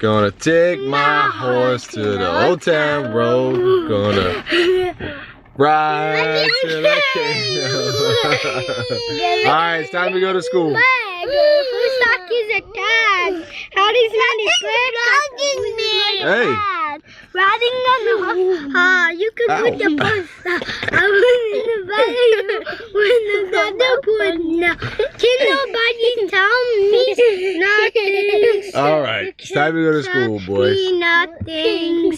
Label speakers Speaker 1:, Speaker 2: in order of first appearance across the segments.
Speaker 1: Gonna take my horse to the old town road. Gonna ride till I can't. Alright, it's time to go to school.
Speaker 2: Whose sock is a tag? How does Manny
Speaker 1: Hey.
Speaker 2: Riding on the horse. You could put the post. I was in the valley when the thunder put now. Can nobody tell me nothing?
Speaker 1: Alright, it's time to go to school, boys.
Speaker 2: Nothing.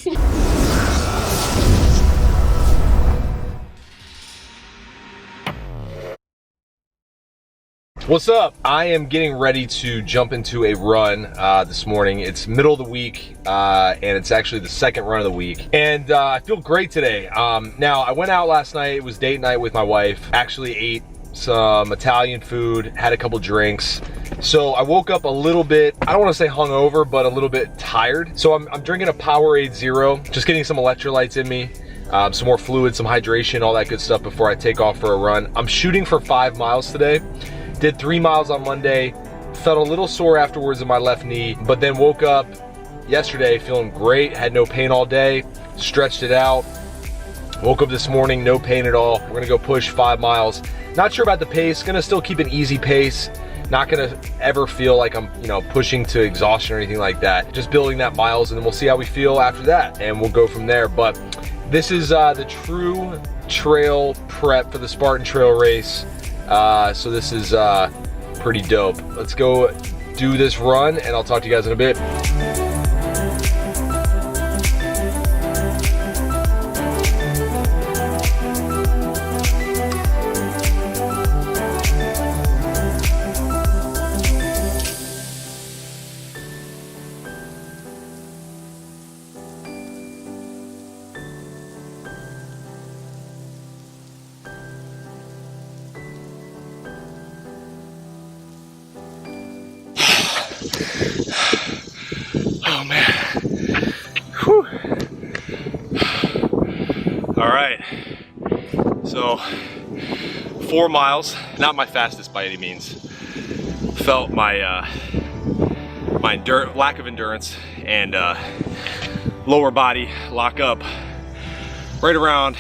Speaker 1: What's up? I am getting ready to jump into a run this morning. It's middle of the week, and it's actually the second run of the week. And I feel great today. Now, I went out last night. It was date night with my wife. Actually ate some Italian food, had a couple drinks. So I woke up a little bit, I don't want to say hungover, but a little bit tired. So I'm drinking a Powerade Zero, just getting some electrolytes in me. Some more fluid, some hydration, all that good stuff before I take off for a run. I'm shooting for 5 miles today. Did 3 miles on Monday, felt a little sore afterwards in my left knee, but then woke up yesterday feeling great, had no pain all day, stretched it out. Woke up this morning, no pain at all. We're gonna go push 5 miles. Not sure about the pace, gonna still keep an easy pace. Not gonna ever feel like I'm, pushing to exhaustion or anything like that. Just building that miles, and then we'll see how we feel after that, and we'll go from there. But this is the true trail prep for the Spartan trail race. So this is pretty dope. Let's go do this run, and I'll talk to you guys in a bit. Oh man. Whew. All right. So 4 miles, not my fastest by any means. Felt my lack of endurance and lower body lock up right around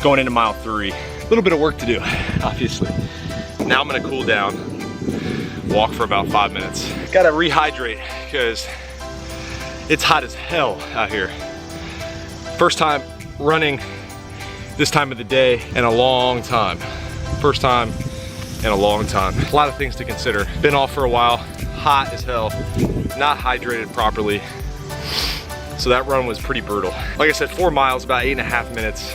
Speaker 1: going into mile 3. A little bit of work to do, obviously. Now I'm gonna cool down, walk for about 5 minutes. Gotta rehydrate because it's hot as hell out here. First time running this time of the day in a long time. First time in a long time. A lot of things to consider. Been off for a while, hot as hell, not hydrated properly. So that run was pretty brutal. Like I said, 4 miles, about 8.5 minutes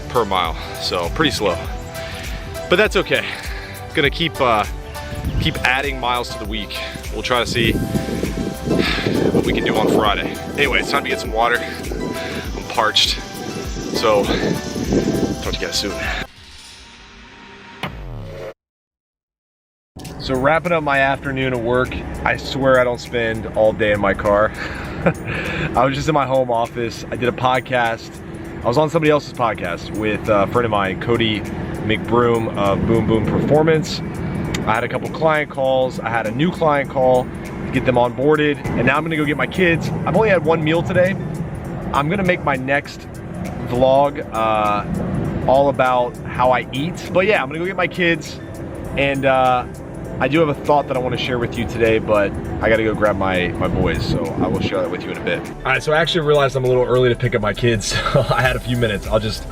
Speaker 1: per mile. So pretty slow, but that's okay. Gonna keep adding miles to the week. We'll try to see what we can do on Friday. Anyway, it's time to get some water. I'm parched. So, talk to you guys soon. So wrapping up my afternoon at work, I swear I don't spend all day in my car. I was just in my home office. I did a podcast. I was on somebody else's podcast with a friend of mine, Cody McBroom of Boom Boom Performance. I had a couple client calls. I had a new client call to get them onboarded, and now I'm gonna go get my kids. I've only had 1 meal today. I'm gonna make my next vlog all about how I eat. But yeah, I'm gonna go get my kids, and I do have a thought that I wanna share with you today, but I gotta go grab my boys, so I will share that with you in a bit. All right, so I actually realized I'm a little early to pick up my kids, so I had a few minutes. I'll just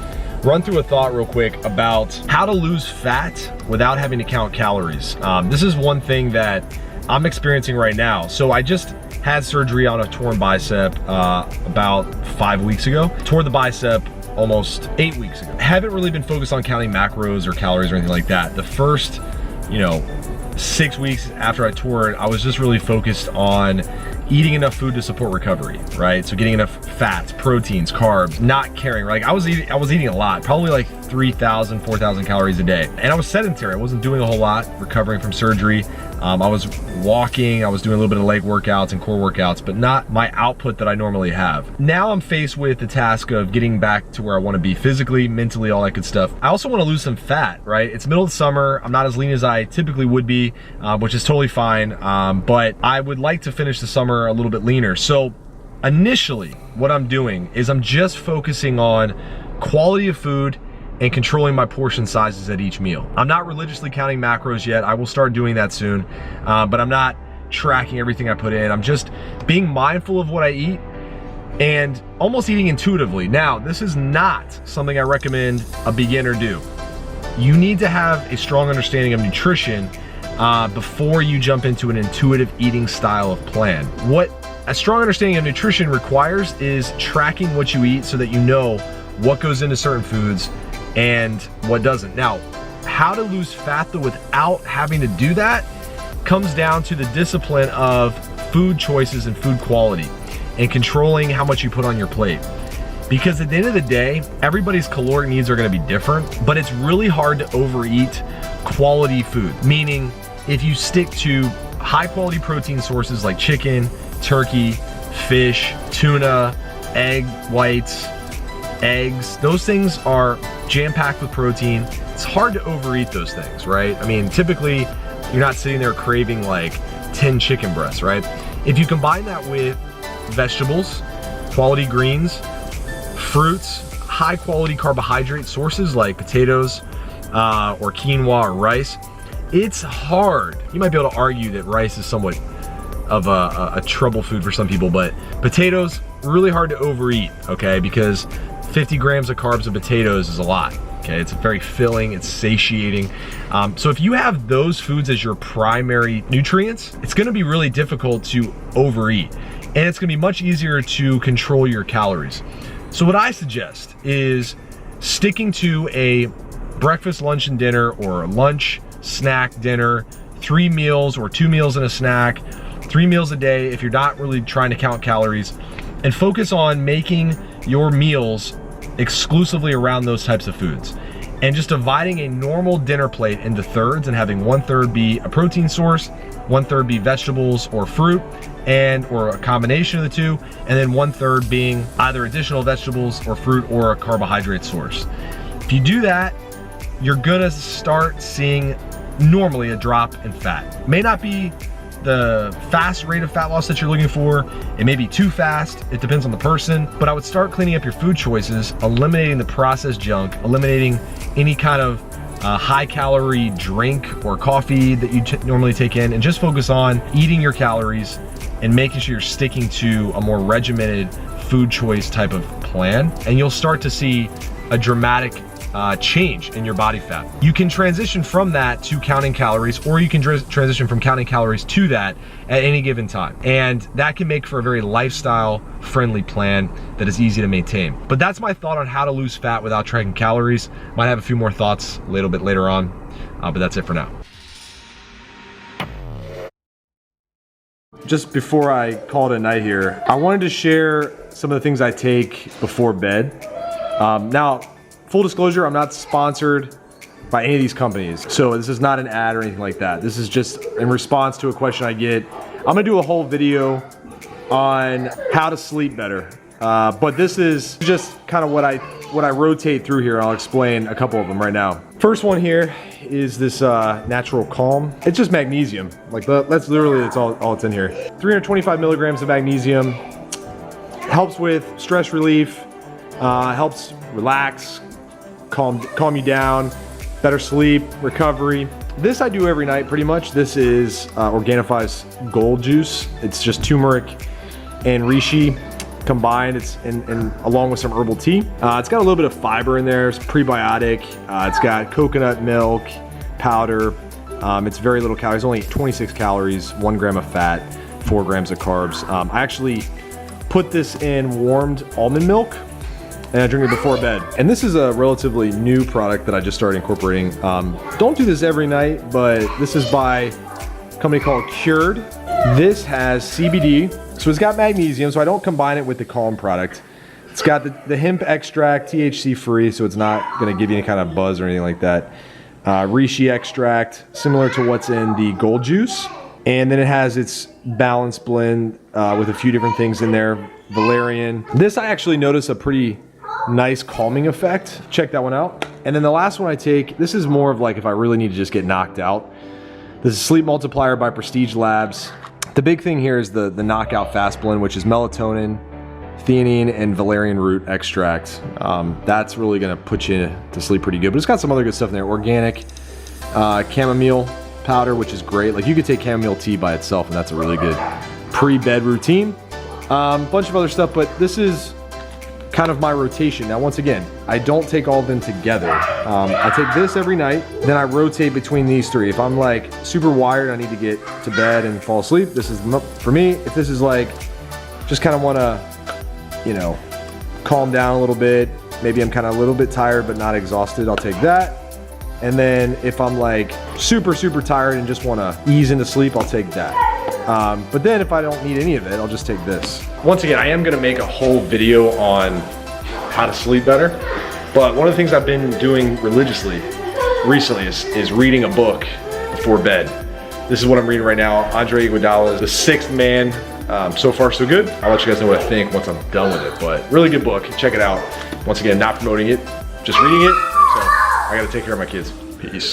Speaker 1: run through a thought real quick about how to lose fat without having to count calories. This is one thing that I'm experiencing right now. So I just had surgery on a torn bicep about 5 weeks ago. Tore the bicep almost 8 weeks ago. Haven't really been focused on counting macros or calories or anything like that. The first, 6 weeks after I tore it, I was just really focused on eating enough food to support recovery, right? So getting enough fats, proteins, carbs, not caring, right? I was eating a lot, probably like 3,000, 4,000 calories a day. And I was sedentary, I wasn't doing a whole lot, recovering from surgery. I was walking, I was doing a little bit of leg workouts and core workouts, but not my output that I normally have. Now I'm faced with the task of getting back to where I want to be physically, mentally, all that good stuff. I also want to lose some fat, right? It's middle of the summer. I'm not as lean as I typically would be, which is totally fine. But I would like to finish the summer a little bit leaner. So initially, what I'm doing is I'm just focusing on quality of food and controlling my portion sizes at each meal. I'm not religiously counting macros yet. I will start doing that soon, but I'm not tracking everything I put in. I'm just being mindful of what I eat and almost eating intuitively. Now, this is not something I recommend a beginner do. You need to have a strong understanding of nutrition before you jump into an intuitive eating style of plan. What a strong understanding of nutrition requires is tracking what you eat so that you know what goes into certain foods and what doesn't. Now, how to lose fat though without having to do that comes down to the discipline of food choices and food quality and controlling how much you put on your plate. Because at the end of the day, everybody's caloric needs are gonna be different, but it's really hard to overeat quality food. Meaning, if you stick to high quality protein sources like chicken, turkey, fish, tuna, egg whites, eggs, those things are jam-packed with protein. It's hard to overeat those things, right? I mean, typically you're not sitting there craving like 10 chicken breasts, right? If you combine that with vegetables, quality greens, fruits, high quality carbohydrate sources like potatoes or quinoa or rice, it's hard. You might be able to argue that rice is somewhat of a trouble food for some people, but potatoes, really hard to overeat, okay? Because 50 grams of carbs of potatoes is a lot, okay? It's very filling, it's satiating. So if you have those foods as your primary nutrients, it's gonna be really difficult to overeat. And it's gonna be much easier to control your calories. So what I suggest is sticking to a breakfast, lunch, and dinner, or lunch, snack, dinner, 3 meals or 2 meals and a snack, 3 meals a day if you're not really trying to count calories, and focus on making your meals exclusively around those types of foods. And just dividing a normal dinner plate into thirds and having 1/3 be a protein source, 1/3 be vegetables or fruit, or a combination of the two, and then 1/3 being either additional vegetables or fruit or a carbohydrate source. If you do that, you're gonna start seeing normally a drop in fat. May not be the fast rate of fat loss that you're looking for. It may be too fast, it depends on the person, but I would start cleaning up your food choices, eliminating the processed junk, eliminating any kind of high calorie drink or coffee that you normally take in, and just focus on eating your calories and making sure you're sticking to a more regimented food choice type of plan. And you'll start to see a dramatic change in your body fat. You can transition from that to counting calories, or you can transition from counting calories to that at any given time. And that can make for a very lifestyle friendly plan that is easy to maintain. But that's my thought on how to lose fat without tracking calories. Might have a few more thoughts a little bit later on, but that's it for now. Just before I call it a night here, I wanted to share some of the things I take before bed. Now, full disclosure, I'm not sponsored by any of these companies, so this is not an ad or anything like that. This is just in response to a question I get. I'm gonna do a whole video on how to sleep better, but this is just kind of what I rotate through here. I'll explain a couple of them right now. First one here is this Natural Calm. It's just magnesium. Like that's all it's in here. 325 milligrams of magnesium. Helps with stress relief, helps relax, calm you down, better sleep, recovery. This I do every night pretty much. This is Organifi's Gold Juice. It's just turmeric and reishi combined. It's along with some herbal tea. It's got a little bit of fiber in there. It's prebiotic. It's got coconut milk powder. It's very little calories, only 26 calories, 1 gram of fat, 4 grams of carbs. I actually put this in warmed almond milk and I drink it before bed. And this is a relatively new product that I just started incorporating. Don't do this every night, but this is by a company called Cured. This has CBD, so it's got magnesium, so I don't combine it with the Calm product. It's got the hemp extract, THC free, so it's not gonna give you any kind of buzz or anything like that. reishi extract, similar to what's in the gold juice. And then it has its balanced blend with a few different things in there. Valerian. This I actually notice a pretty nice calming effect. Check that one out. And then the last one I take, this is more of like if I really need to just get knocked out. This is Sleep Multiplier by Prestige Labs. The big thing here is the Knockout Fast Blend, which is melatonin, theanine, and valerian root extract. That's really gonna put you to sleep pretty good. But it's got some other good stuff in there. Organic chamomile powder, which is great. Like you could take chamomile tea by itself and that's a really good pre-bed routine. Bunch of other stuff, but this is kind of my rotation. Now, once again, I don't take all of them together. I take this every night, then I rotate between these three. If I'm like super wired, I need to get to bed and fall asleep, this is for me. If this is like, just kind of wanna, you know, calm down a little bit, maybe I'm kind of a little bit tired but not exhausted, I'll take that. And then if I'm like super tired and just wanna ease into sleep, I'll take that. But then if I don't need any of it, I'll just take this. Once again, I am gonna make a whole video on how to sleep better. But one of the things I've been doing religiously recently is reading a book before bed. This is what I'm reading right now. Andre Iguodala's The Sixth Man. So far so good. I'll let you guys know what I think once I'm done with it. But really good book, check it out. Once again, not promoting it, just reading it. So I gotta take care of my kids. Peace.